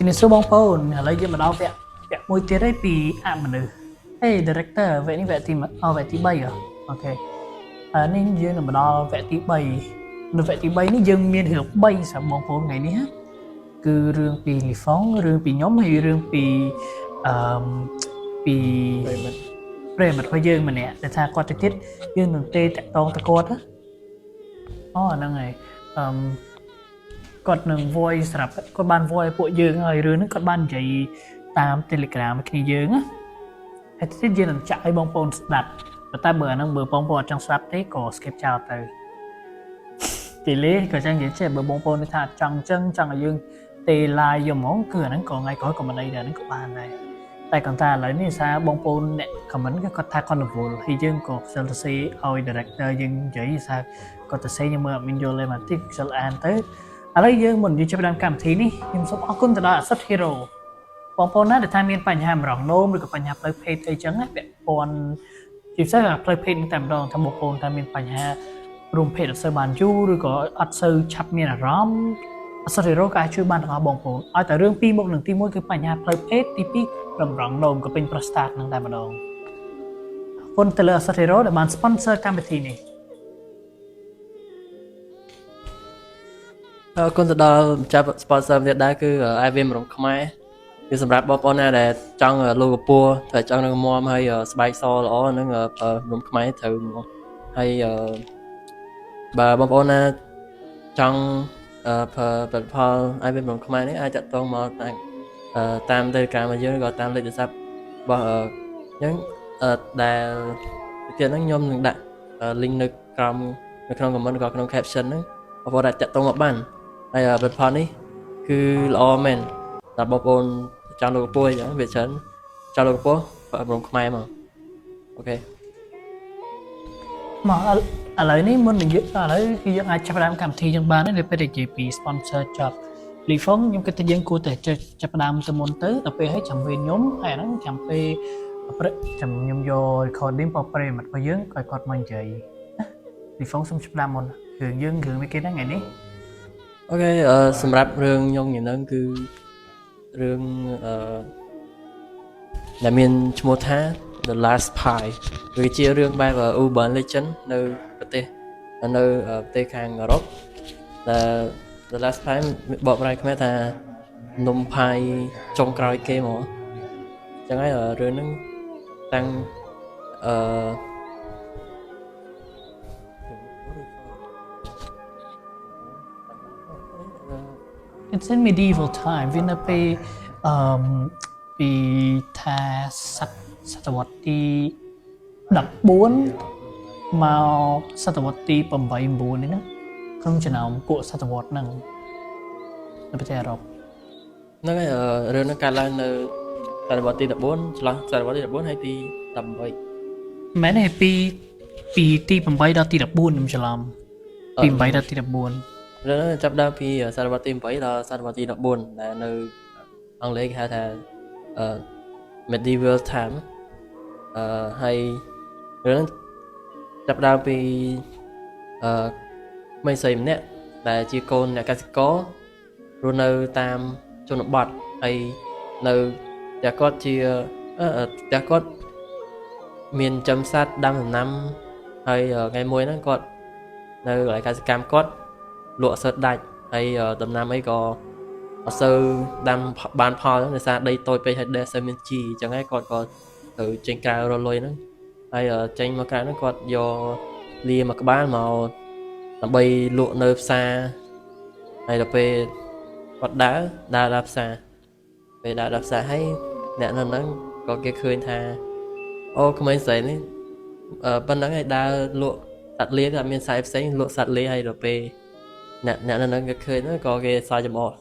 ជំរាបសួរបងប្អូនឥឡូវយើងមកដល់វគ្គមួយទៀតហើយពីអមនុស្សhey director វគ្គនេះវគ្គទីវគ្គទី3អូខេនេះយើងនឹងមកដល់វគ្គទី3នៅវគ្គទី3នេះយើងមានរឿង3សម្រាប់បងប្អូនថ្ងៃនេះគឺរឿងពីលីហ្វុងរឿងពីខ្ញុំហើយរឿងពីអឺពីប្រិមិត្តរបស់យើងម្នាក់ដែលថាគាត់ទៅទៀតយើងនឹងទេតាក់តងទៅគាត់អូហ្នឹងហើយគាត់នឹង voice ស្រាប់គាត់បាន voice ពួកយើងហើយរឿងហ្នឹងគាត់បាននិយាយតាម Telegram គ្នាយើងណាហើយទៀតយើងនឹងចាក់ឲ្យបងប្អូនស្ដាប់តែបើអាហ្នឹងបើបងប្អូនអត់ចង់ស្ដាប់ទេក៏ skip ចោលទៅទីលេក៏ចឹងនិយាយចេះបើបងប្អូនថាចង់ចឹងចង់ឲ្យយើងទេ live យកហ្មងគឺអាហ្នឹងក៏ថ្ងៃក្រោយក៏មិនអីដែរហ្នឹងក៏បានដែរតែគាត់ថាឥឡូវនេះសារបងប្អូនអ្នក comment គាត់ថាគាត់រវល់ហើយយើងក៏ខ្ជិលទៅសេឲ្យ director យើងនិយាយសារគាត់ទៅសេខ្ញុំមើលអត់មានយល់ទេមកតិចខ្ជិលអានទៅឥឡូវយើងមុនយើងចាប់ផ្ដើមកម្មវិធីនេះខ្ញុំសូមអរគុណទៅដល់ Asset Hero បងប្អូនណាដែលថាមានបញ្ហាម្រងនោមឬក៏បញ្ហាផ្លូវភេទអីចឹងណាពាក់ព័ន្ធជាពិសេសផ្លូវភេទនឹងតែម្ដងថាបងប្អូនថាមានបញ្ហារួមភេទអត់សូវបានយូរឬក៏អត់សូវឆាប់មានអារម្មណ៍ Asset Hero ក៏អាចជួយបានទាំងអស់បងប្អូនឲ្យតែរឿងពីរមុខនឹងទី1គឺបញ្ហាផ្លូវភេទទី2តម្រងនោមក៏ពេញ prostate នឹងតែម្ដងអរគុណទៅលើ Asset Hero ដែលបាន sponsor កម្មវិធីនេះអរគុណទៅដល់ម្ចាស់ sponsor ទៀតដែរគឺ IVM រំខ្មែរគឺសម្រាប់បងប្អូនណាដែលចង់លូកពស់តែចង់នឹងមាំហើយស្បែកសល្អនឹងរំខ្មែរត្រូវហើយបើបងប្អូនណាចង់ផលិតផល IVM រំខ្មែរនេះអាចតាក់ទងមកតាម Telegram របស់យើងឬក៏តាមលេខទូរស័ព្ទរបស់យើងដែលទៀតហ្នឹងខ្ញុំនឹងដាក់ link នៅក្រោមនៅក្នុង comment ឬក៏ក្នុង caption ហ្នឹងបងប្អូនអាចតាក់ទងមកបានហើយផលិតផលនេះគឺល្អមែនដល់បងប្អូនចង់លូកពស់អញ្ចឹងវាច្រើនចង់លូកពស់រំខ្មែរមកអូខេមកឥឡូវនេះមុននឹងឥឡូវគឺយើងអាចចាប់ផ្ដើមកម្មវិធីយើងបានហើយពេលនិយាយពី sponsor ចប់លីហ្វុងខ្ញុំគិតថាយើងគួរតែចាប់ផ្ដើមទៅមុនទៅដល់ពេលឲ្យចាំពេលខ្ញុំហើយអាហ្នឹងចាំពេលចាំខ្ញុំយក recording របស់ប្រិមិត្តរបស់យើងឲ្យគាត់មកនិយាយលីហ្វុងសុំចាប់ផ្ដើមមុនរឿងយើងរឿងវាគេហ្នឹងថ្ងៃនេះអូខេសម្រាប់រឿងខ្ញុំហ្នឹងគឺរឿងដែលមានឈ្មោះថា The Last Pie វាជារឿងបែប Urban Legend នៅប្រទេសខាងអឺរ៉ុបដែល The Last Pie បកប្រែខ្មែរថានំផាយចុងក្រោយគេហ្មងអញ្ចឹងហើយរឿងហ្នឹងតាំងIt's in medieval time វានៅពេលពីថាសតវត្សទី14មកសតវត្សទី8 9នេះណាក្នុងចំណោមពួកសតវត្សហ្នឹងនៅប្រទេសអឺរ៉ុបហ្នឹងហើយរឿងហ្នឹងកើតឡើងនៅសតវត្សទី14ឆ្លោះសតវត្សទី14ហើយទី18មែនទេពីទី8ដល់ទី14ខ្ញុំច្រឡំពី8ដល់ទី14រឿងហ្នឹងចាប់ដើមពីសតវត្សទី8ដល់សតវត្សទី14ដែលនៅអង់គ្លេសគេហៅថាmedieval time ហើយរឿងហ្នឹងចាប់ដើមពីក្មេងស្រីម្នាក់ដែលជាកូនអ្នកកសិកររស់នៅតាមជនបទហើយនៅផ្ទះគាត់ជាផ្ទះគាត់មានចិញ្ចឹមសត្វដាំដំណាំហើយថ្ងៃមួយហ្នឹងគាត់នៅកន្លែងកសិកម្មគាត់លក់សើដាច់ហើយដំណាំអីក៏អត់សូវដាំបានផលហ្នឹងដោយសារដីតូចពេកហើយដែលសូវមានជីអញ្ចឹងហើយគាត់ក៏ត្រូវចេញក្រៅរលុយហ្នឹងហើយចេញមកក្រៅហ្នឹងគាត់យកលាមកក្បាលមកដើម្បីលក់នៅផ្សារហើយដល់ពេលគាត់ដើរផ្សារពេលដើរផ្សារហើយអ្នកនៅហ្នឹងក៏គេឃើញថាអូក្មេងស្រីនេះប៉ុណ្ណឹងហើយដើរលក់សត្វលាក៏មានខ្សែផ្សេងលក់សត្វលាហើយដល់ពេលអ្នកនៅហ្នឹងគេឃើញហ្នឹងក៏គេសើចចំអក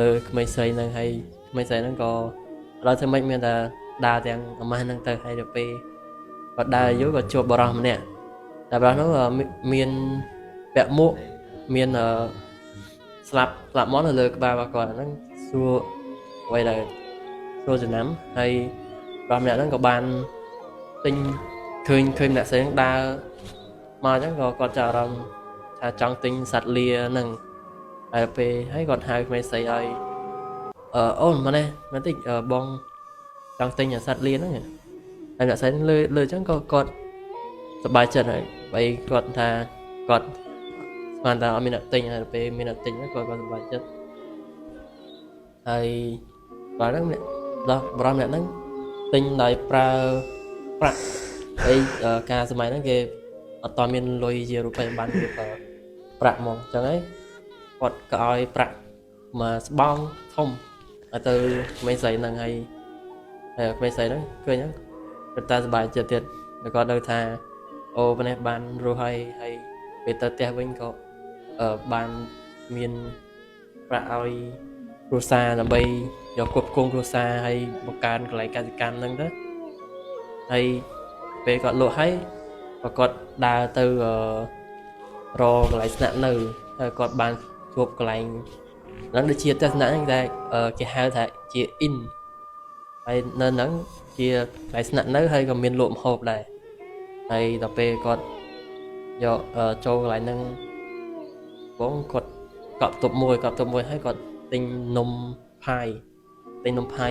លើក្មេងស្រីហ្នឹងហើយក្មេងស្រីហ្នឹងក៏ដល់ធ្វើម៉េចមានតែដើរទាំងអាម៉ាស់ហ្នឹងទៅហើយដល់ពេលគាត់ដើរយូរក៏ជួបបរិសម្នាក់តែបរិសហ្នឹងមានពាក់មួកមានស្លាប់មាត់នៅលើក្បាលរបស់គាត់ហ្នឹងសួរអ្វីដែលសួរចំណាំហើយបរិសម្នាក់ហ្នឹងក៏បានទិញឃើញម្នាក់ស្រីហ្នឹងដើរមកអញ្ចឹងក៏គាត់ចាប់អារម្មណ៍ថាចង់ទិញសត្វលាហ្នឹងហើយពេលហើយគាត់ហៅក្មេងស្រីឲ្យ អូនមកនេះមកតិចបងចង់ទិញអាសត្វលៀនហ្នឹងហើយអ្នកស្រីលើអញ្ចឹងក៏គាត់សប្បាយចិត្តហើយបើគាត់ថាគាត់ស្មានថាអត់មានអ្នកទិញហើយពេលមានអ្នកទិញគាត់ក៏សប្បាយចិត្តហើយបាទហ្នឹងដោះបរំអ្នកហ្នឹងទិញដោយប្រើប្រាក់ហើយការសម័យហ្នឹងគេអត់តមានលុយជារូបិយប័ណ្ណគេប្រើប្រាក់ហ្មងអញ្ចឹងហើយគាត់ក៏ឲ្យប្រាក់មកស្បង់ធំឲ្យទៅក្មេងស្រីហ្នឹងហើយក្មេងស្រីហ្នឹងឃើញហ្នឹងគាត់តែសប្បាយចិត្តទៀតហើយគាត់ដឹងថាអូប៉ុណ្ណេះបានរស់ហើយពេលទៅផ្ទះវិញក៏បានមានប្រាក់ឲ្យគ្រួសារដើម្បីយកគ្រប់គ្រងគ្រួសារហើយបង្កើនកន្លែងកសិកម្មហ្នឹងទៅហើយពេលគាត់លក់ហើយក៏គាត់ដើរទៅរកកន្លែងស្នាក់នៅហើយគាត់បានជួបកន្លែងហ្នឹងដូចជាទស្សនៈហ្នឹងតែគេហៅថាជា in ហើយនៅហ្នឹងជាកន្លែងស្នាក់នៅហើយក៏មានលក់ម្ហូបដែរហើយដល់ពេលគាត់យកចូលកន្លែងហ្នឹងបងគាត់កប់ទប់មួយហើយគាត់ទិញនំផា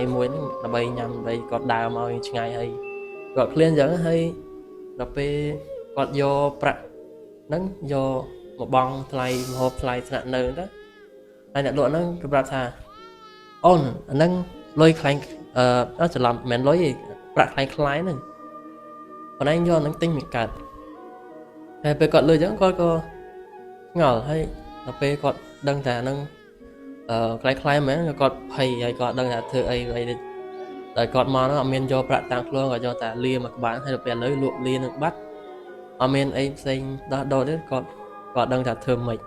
យមួយហ្នឹងដើម្បីញ៉ាំដើម្បីគាត់ដើរមកឆ្ងាយហើយគាត់ឃ្លានអញ្ចឹងហើយដល់ពេលគាត់យកប្រាក់ហ្នឹងយកមកបង់ថ្លៃម្ហូបថ្លៃស្នាក់នៅទៅហើយអ្នកលក់ហ្នឹងគេប្រាប់ថាអូនអាហ្នឹងលុយខ្លាំងច្រឡំមិនមែនលុយទេប្រាក់ខ្លាំងហ្នឹងប៉ុន្តែយកហ្នឹងទិញមិនកើតហើយពេលគាត់លុយអញ្ចឹងគាត់ក៏ឆ្ងល់ហើយដល់ពេលគាត់ដឹងថាហ្នឹងខ្លាំងមែនគាត់ភ័យហើយគាត់ដឹងថាធ្វើអីដល់គាត់មកហ្នឹងអត់មានយកប្រាក់តាមខ្លួនគាត់យកតែលាមកក្បាលហើយដល់ពេលឥឡូវលក់លានឹងបាត់អត់មានអីផ្សេងដោះដូរទេគាត់ដឹងថាធ្វើមិន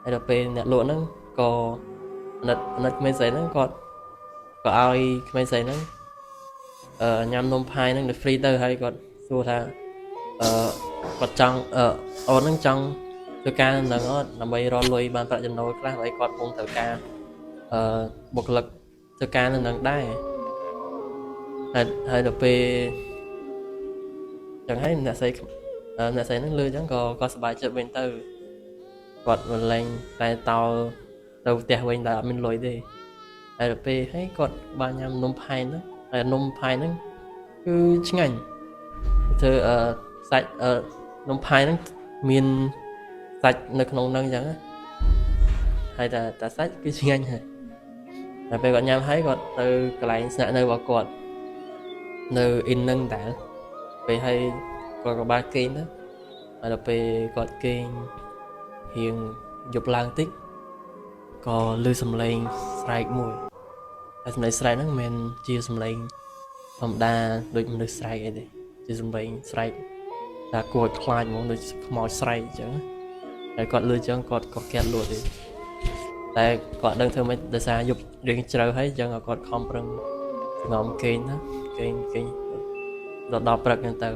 ហើយដល់ពេលអ្នកលក់ហ្នឹងក៏អាណិតក្មេងស្រីហ្នឹងគាត់ក៏ឲ្យក្មេងស្រីហ្នឹងញ៉ាំនំផាយហ្នឹងទៅ free ទៅហើយគាត់សួរថាគាត់ចង់អូនហ្នឹងចង់ធ្វើការនឹងអត់ដើម្បីរកលុយបានប្រាក់ចំណូលខ្លះហើយគាត់កំពុងត្រូវការបុគ្គលិកធ្វើការនៅនឹងដែរហើយដល់ពេលចឹងហើយអ្នកស្រីហ្នឹងលឺចឹងក៏សប្បាយចិត្តវិញទៅគាត់មិនលែងតែតោទៅផ្ទះវិញដែលអត់មានលុយទេហើយដល់ពេលហើយគាត់បានញ៉ាំនំផាយហ្នឹងហើយនំផាយហ្នឹងគឺឆ្ងាញ់ធ្វើសាច់នំផាយហ្នឹងមានសាច់នៅក្នុងហ្នឹងអញ្ចឹងហើយតែសាច់គឺឆ្ងាញ់ហើយតែពេលគាត់ញ៉ាំហើយគាត់ទៅកន្លែងស្នាក់នៅរបស់គាត់នៅ in ហ្នឹងតែពេលហើយគាត់ក៏បានគេងទៅហើយដល់ពេលគាត់គេងរៀងយប់ឡើងតិចក៏ឮសំឡេងស្រែកមួយហើយសំឡេងស្រែកហ្នឹងមិនមែនជាសំឡេងធម្មតាដូចមនុស្សស្រែកអីទេជាសំឡេងស្រែកតែគួរឲ្យខ្លាចហ្មងដូចខ្មោចស្រែកអញ្ចឹងហើយគាត់លឺអញ្ចឹងគាត់ក៏កាត់លក់ទេតែគាត់ដឹងធ្វើម៉េចដោយសារយប់រៀងជ្រៅហើយអញ្ចឹងគាត់ខំប្រឹងងំគេងណាគេងដល់ព្រឹកហ្នឹងទៅ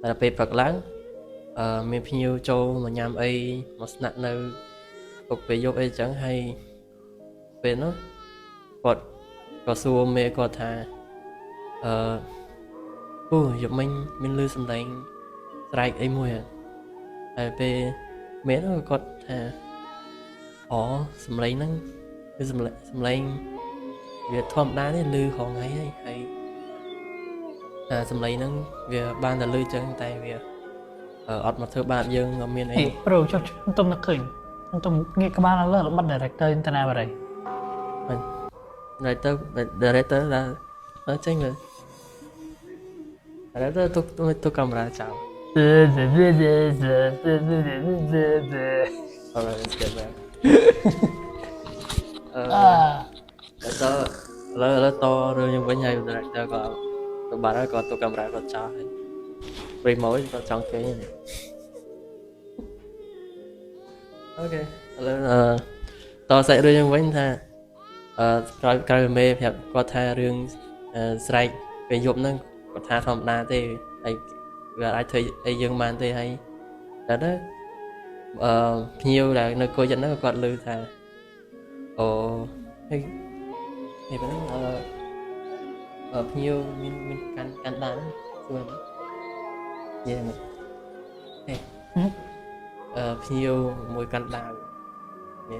តែដល់ពេលព្រឹកឡើងមានភ្ញៀវចូលមកញ៉ាំអីមកស្នាក់នៅពុកពេលយប់អីអញ្ចឹងហើយពេលនោះគាត់ក៏សួរមេគាត់ថាយប់មិញមានលឺសំឡេងស្រែកអីមួយហើយពេលមេនោះគាត់ថាសំឡេងហ្នឹងគឺសំឡេងវាធម្មតាទេលឺហងៃហើយសំឡេងហ្នឹងវាបានតែលឺចឹងតែវាអត់មកធ្វើបាបយើងអត់មានអីប្រូចុះខ្ញុំនឹកឃើញខ្ញុំងាកក្បាលឡើងបាត់ director ទៅណាបាត់ហើយ director ដល់ចេញមើល director ទុកកាមេរ៉ាចោលAlright, let's get back. លើតរឿងយើងវិញហើយ director ក៏ទៅបាត់ហើយក៏ទុកកាមេរ៉ាក៏ចោលហើយ remote ក៏ចង់គេនេះ Okay ឥឡូវតសាច់រឿងយើងវិញថាក្រោយមេប្រាប់គាត់ថារឿងស្រែកពេលយប់ហ្នឹងគាត់ថាធម្មតាទេហើយវាអាចធ្វើអីយើងបានទេហើយតែទៅភ្ញៀវដែលនៅគួយចិត្តហ្នឹងគាត់ឮថាហើយពេលហ្នឹងភ្ញៀវមានកាន់ដានសួរយេភ្ញៀវមួយកាន់ដាវយេ